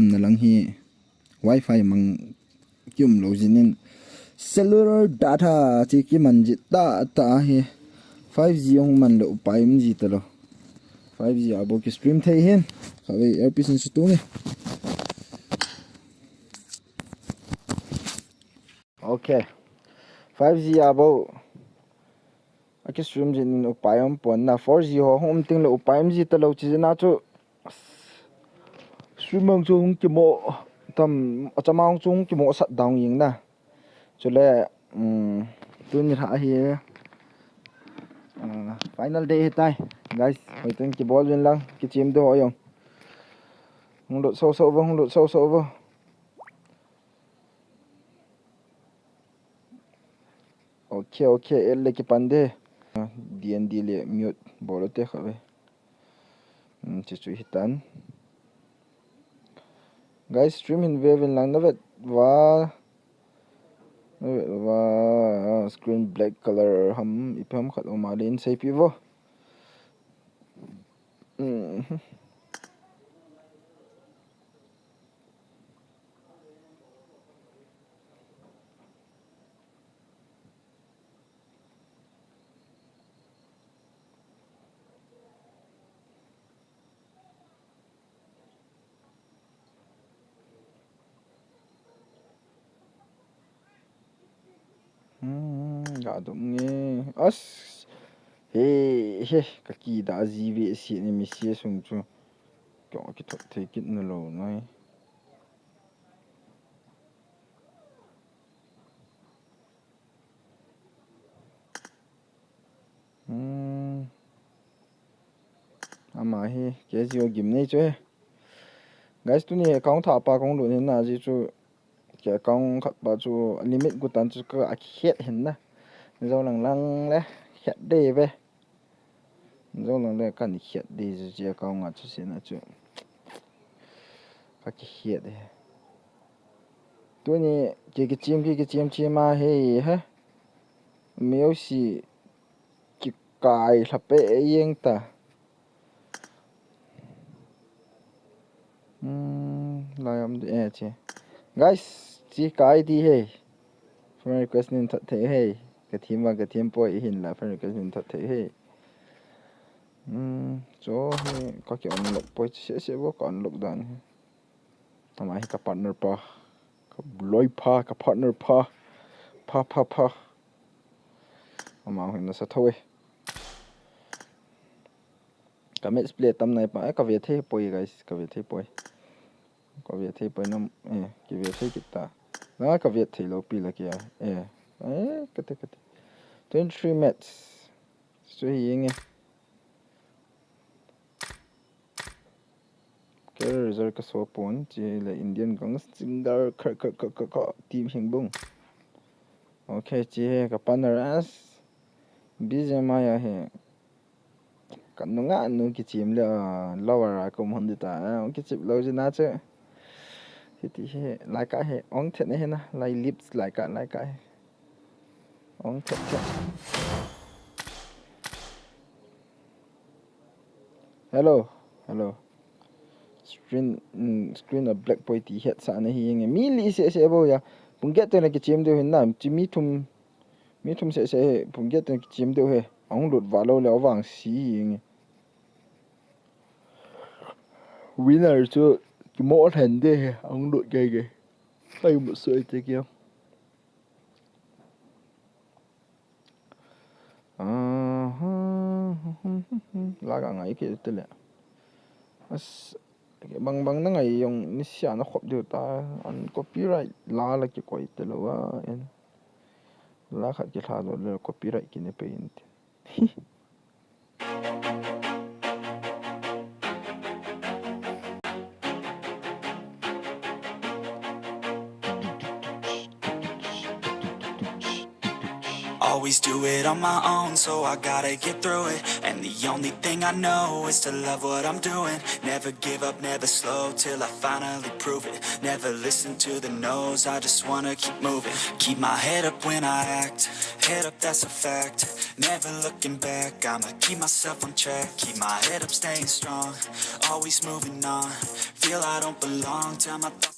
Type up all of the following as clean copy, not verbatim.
na lang hi wifi mang kyum lo jinin cellular data chi ki manji ta hi 5G ong man lo upaim ji talo 5G abo ki stream thei hen khawe earpiece su tu nge okay 5G abo aki stream jin upayam pon na 4G ho hom ting lo upayam ji talo chi na chu streaming chung ki mo tam achamang chung ki mo sat down ying na chule tun ha hi final day tai guys hồi tin ki ball win lang ki chim do yong hung độ sâu sâu vô hung độ sâu sâu vô ok elle ki pande dnd le mute bolo te khawe chi chu hitan guys stream in wave lang na vet wa screen black color ham ipam khat o malin sai pi vo ga dum nge as he ka ki da jive si ni mi si sung chu kyo ki thot the kit na lo nai ama he ke ji o gim nei chu guys tu ni account tha pa kong lo ni na ji chu ke account khat ba chu limit gu tan chu ka a khet hen na zo lang lang le khet de ve zo lang le kan khet de ji account nga chu sin na chu ka khet de tu ni ke chim ma he ha meu si ki kai thape yeng ta layam de che guys chi kai di he friend request nin that the he ka thim poi hin la friend request nin that the he cho he ka ki on lock poi se bo ka on lock dan ama hi ka partner pa ka loi pa ka partner pa ama hin na sa thoi ka match play tam nai pa ka ve the poi guys ka ve the poi nam ki ve the kita na ka ve the lo pi la kia kate 23 match so yeng ke result ka so pon chi la indian gang singer ka team hingbung okay chi ka partner as bizema maya he kanunga anu ki chim le lower ko mon ta ki chip lo jina che ti he like a he ong the ne he na like lips like a ong the hello screen a black boy ti het sa ne hi nge mi li se bo ya pung get te ne ki chim de hin na chi mi thum se pung get te ki chim de he ong lut va lo le wang si nge winner chu ki mo than de ong lut ge ai một sợi te kia la ga ngai ki te le as bang na ngai yong ni sia na khop de ta an copyright la ki koi te lo wa en la khat ki tha lo le copyright ki ne pe in Always do it on my own, so I gotta get through it. And the only thing I know is to love what I'm doing. Never give up, never slow, till I finally prove it. Never listen to the no's, I just wanna keep moving. Keep my head up when I act, head up, that's a fact. Never looking back, I'ma keep myself on track. Keep my head up, staying strong, always moving on. Feel I don't belong, tell my thoughts.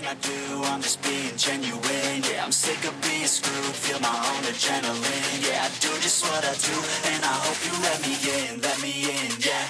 I do, I'm just being genuine. Yeah, I'm sick of being screwed, feel my own adrenaline. Yeah, I do just what I do, and I hope you let me in, yeah.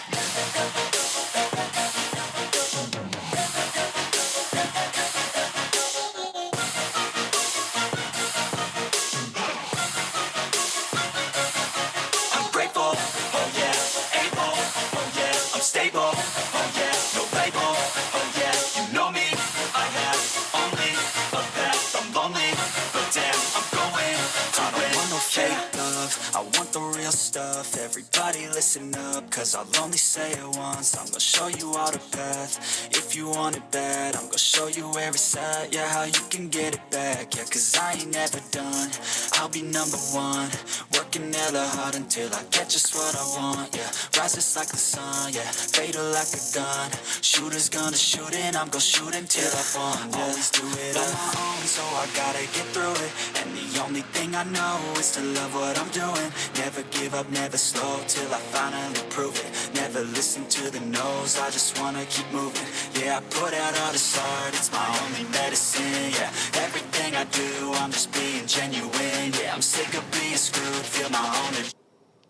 I'm grateful, oh yeah, able, oh yeah, I'm stable, oh yeah, no label, oh yeah, you know me, I have only a path, I'm lonely, but damn, I'm going to I don't want no fake love, I want the real stuff. Everybody listen up, cause I'll only say it once. I'm gonna show you all the path, if you want it bad. I'm gonna show you where it's at, yeah, how you can get it back. Yeah, cause I ain't never done, I'll be number one. Working hella hard until I get just what I want, yeah. Rises like the sun, yeah, fatal like a gun. Shooter's gonna shoot and I'm gonna shoot until I fall, yeah. Always do it on my own, so I gotta get through it. And the only thing I know is to love what I'm doing. Never give up, never slow, till I finally prove it. Never listen to the no's, I just wanna keep moving. Yeah, I put out all this art, it's my only medicine, yeah. Everything I do, I'm just being genuine. Yeah, I'm sick of being screwed, feel my own.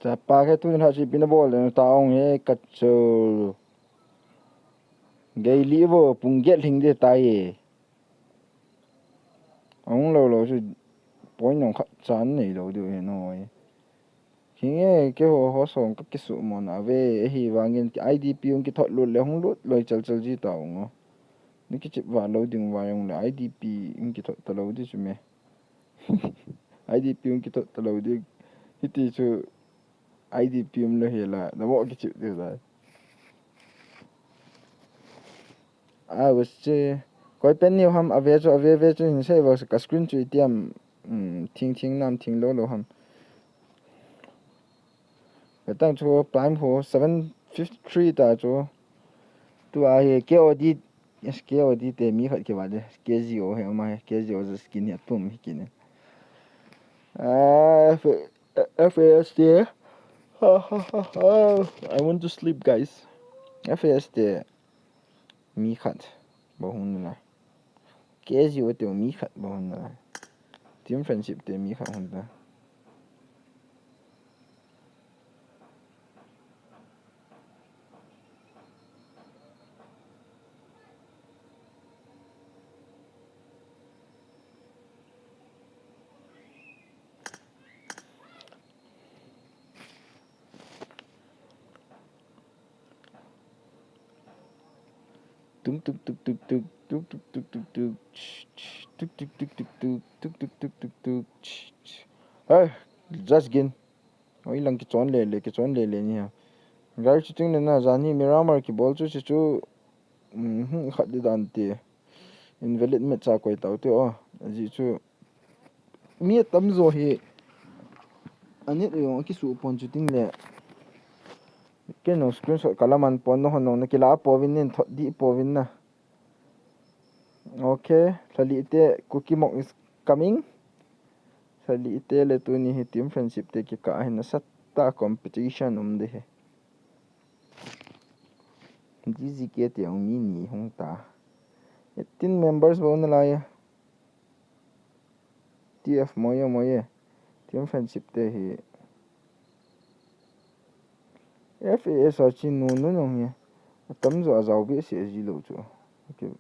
Chả pa cái tôi nói chỉ pin ball là tao ông ấy cắt châu gây lý vô bung get hình để tay ông lâu lâu rồi bói nòng khát chán này đâu được nói khi cái họ sống cái số mà na về hi vangin cái IDP ông cái thoát luôn lấy không luôn lời chal gì tao ngó nếu cái chip vào lâu đừng vào ông là IDP ông cái thoát lâu đi chứ mẹ IDP ông cái thoát lâu đi thì chứ IDP ông là hela nó bỏ cái chip được rồi was coi pen nhiều ham ave cho hình sẽ vào cái screen chui tiêm thing nam thing lo ham cái tăng cho prime ho 753 ta cho tu ai cái odi yes cái odi te mi khát cái vậy cái gì ở hay mà cái gì ở skin nhật tụm cái này FASD I want to sleep guys FASD mi khát bao hun na cái gì ở tiêu mi khát bao hun na team friendship te mi khát hun na tuk tuk tuk tuk tuk tuk tuk tuk tuk tuk tuk tuk tuk tuk tuk tuk tuk tuk tuk ơi just gin oi lang ki chon le ni ha gai shooting na jani miramar ki ball chu khat di dan ti invalid me cha koi tau te o ji chu mi tam zo hi ani yo ki su pon shooting le ke no screenshot kalaman pon no hono na kila povin nin di povin na okay sali te cookie mock is coming sali te le tu ni hi team friendship te ki ka hin satta competition de he ji ke te ong ni hong ta 18 members bo na la ya TF moye team friendship te hi FAS chi no ye tam zo azau bi se ji lo chu okay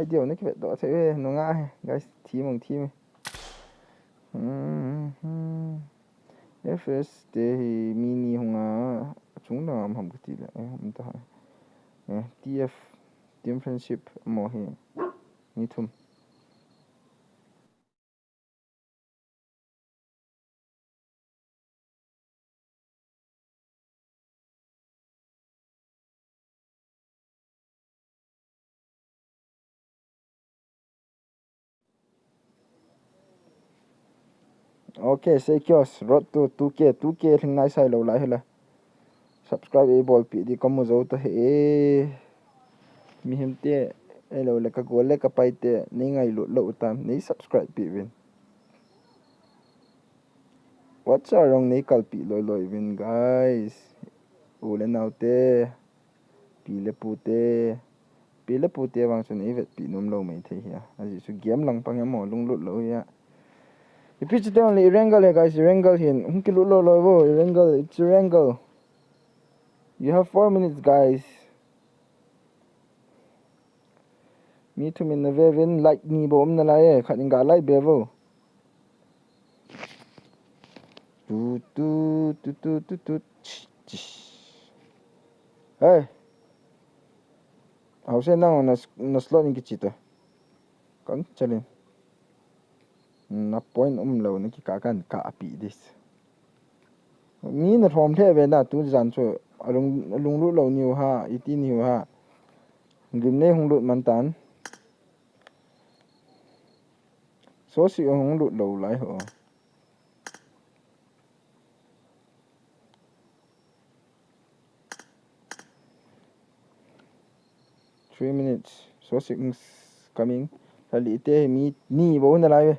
idea ne ke do se no nga he guys team FS te hi mini hunga chung na am ham ti la am ta TF team friendship mo hi ni thum okay say kios road to 2k thing nai sai lo lai hela subscribe e bol pi di komu zo ta he mi hem te e lo le ka go le ka pai te ni ngai lo tam ni subscribe pi win what's wrong ni kal pi lo win guys u le nau te pi le pu te wang chun e vet pi num lo mai the hi a ji su game lang pang mo lung lut lo ya If it's only wrangle guys, wrangle hin. Wrangle, it's wrangle. You have 4 minutes guys. Me to min na vevin like ni bom na lai khatin ga lai bevo. Tu. Hey. How say now na slot ni kichito. Kan chalin. Na point lo na ki ka kan ka api this. Mi na thom the ve na tu jan chu lung lu lo niu ha iti niu ha. Gimne hung lut man tan. So si hung lut lo lai ho. 3 minutes. So signals coming. Hali ite mi ni bo na lai.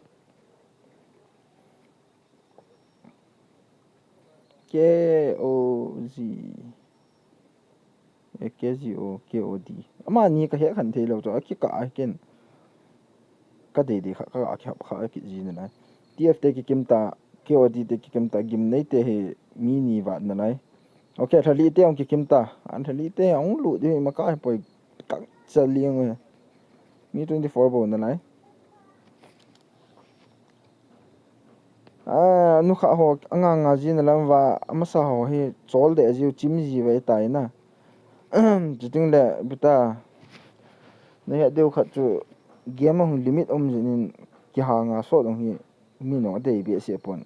KOZ. KOD. Ama ni ka he khan the lo to ki ka ken. Ka de de kha ki ji na lai. TF te ki kim ta KOD te ki kim ta gim nei te he mi ni wa na lai. Okay, hali ite ong ki kim ta. An hali ite ong lu de ma ka poi ka cha liang mi 24 bo na lai. Nu kha ho anga ji na lam wa amasa ho he chol de ji chim ji ve tai na jiting le buta ne ya deu kha chu game hung limit jinin ki ha nga so dong hi mi no de bi se pon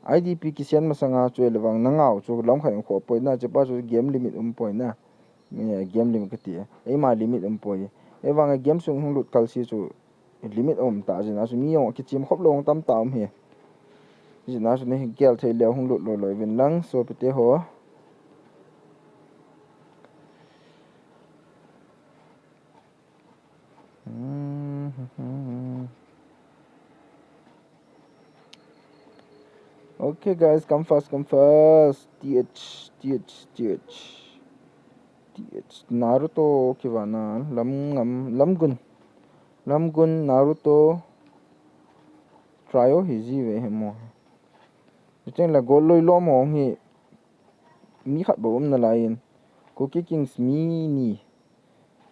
IDP ki sen ma sanga chu le wang na ngau chu lam kha kho poi na che pa chu game limit poi na mi game limit ka ti e ma limit poi e wang game sung hung lut kal si chu limit ta jina su mi yo ki chim khop long tam tam he jina su ne gel thei le hung lut lo vin lang so pe te ho Okay guys, come fast. TH Naruto kiwana lamgun Naruto tryo hiji ve hemo chen la gol loi lo mo hi mi khat bo na lain Cookie Kings mini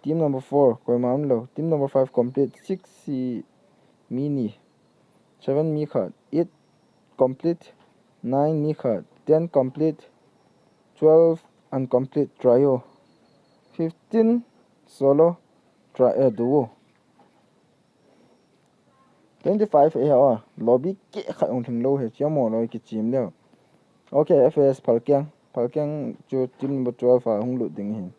team number 4 koi mam lo team number 5 complete 6 mini 7 mi khat 8 complete 9 mi khat 10 complete 12 incomplete trio 15 solo duo 25 lobby ke khat ong thing lo he chamo lo ki chim le okay FS palkyang chu team number 12 hung lu ding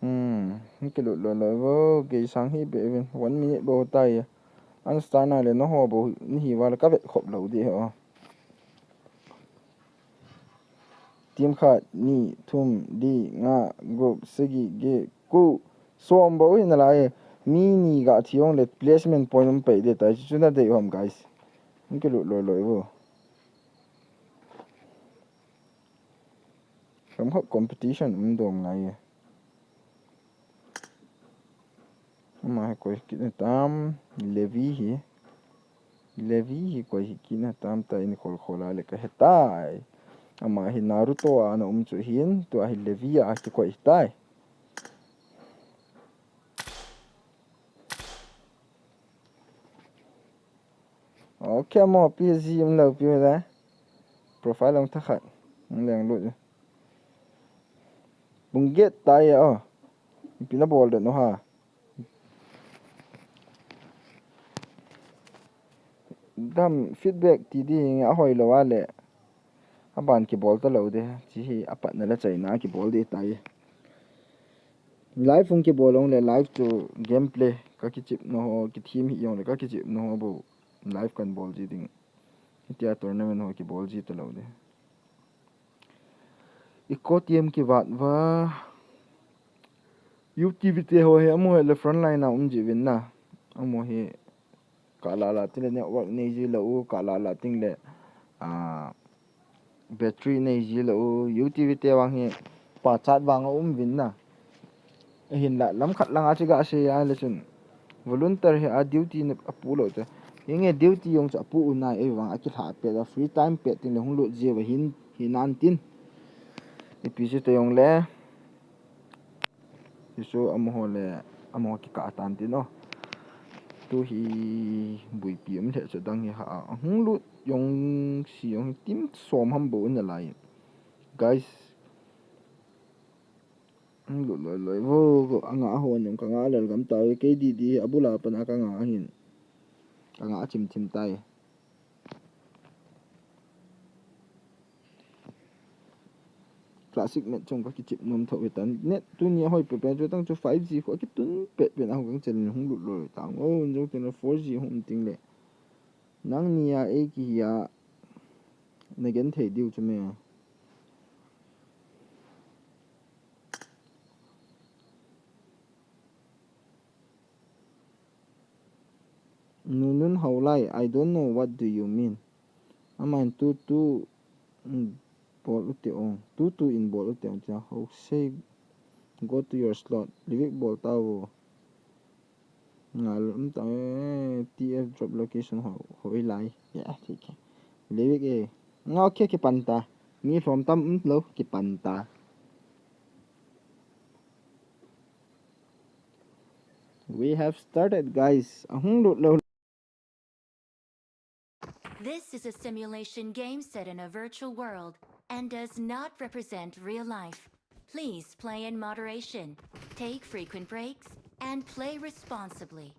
hin ke lu lo wo ge sang hi be 1 minute bo tai an star na le no ho bo ni hi wa ka vet khop lo di ho team khat ni thum di nga group sigi ge ku som bo in la e mini ga thiong le placement point pe de ta chu na de hom guys ke lu lo wo some competition dong ngai ma ko ki tam levi hi ko ki na tam ta in khola le ka hetai ama hi Naruto ana chu hin to hi levi a ki ko tai ok mà PSG em lâu pi ra profile ông thắc khát leng lu bung get tai à pina ball de no ha dam feedback ti di a hoi lo wa le a ban ki ball ta lo de chi hi a pat na la chai na ki ball de tai live ung ki ball ong le live to gameplay ka ki chip no ho ki team hi yong le ka ki chip no ho bo live kan ball ji ding tia tournament ho ki ball ji ta lo de iko team ki wat wa UTVT ho he amo le front line a ji win na amo he kala la tin network nei ji lo kala la ting le a battery nei ji lo UTVT wang he pa chat wang win na hin la lam khat langa chi ga se ya le chun volunteer he a duty ne apu lo te inge duty yong cha pu una e wang a ki tha pe da free time pe tin le hung lu je wa hin hinan tin episode te yong le isu amo le amo ki ka tan tin no tu hi bui pi am the cha dang hi ha hung lu yong si yong tim som ham bo na lai guys lu loi wo go anga ho nyong ka nga lel gam taw ke di abula pan aka nga hin anga chim chim tai classic net chong ka ki chip nom tho tan net tu ni hoi pe pe tang chu 5G ko ki tun pe pe na hong chen hung lu lo tang o jo ten 4G hum ting le nang nia e ki ya na gen thei diu chu me nun how lai I don't know what do you mean amain tu ball ute on tu in ball ute on cha how say go to your slot leave ball tawo ngal ta TF drop location ho hoi lai ya ठीक है leave ke ngao ke ki panta ni from tam lo ki panta we have started guys ahung lo This is a simulation game set in a virtual world and does not represent real life. Please play in moderation, take frequent breaks, and play responsibly.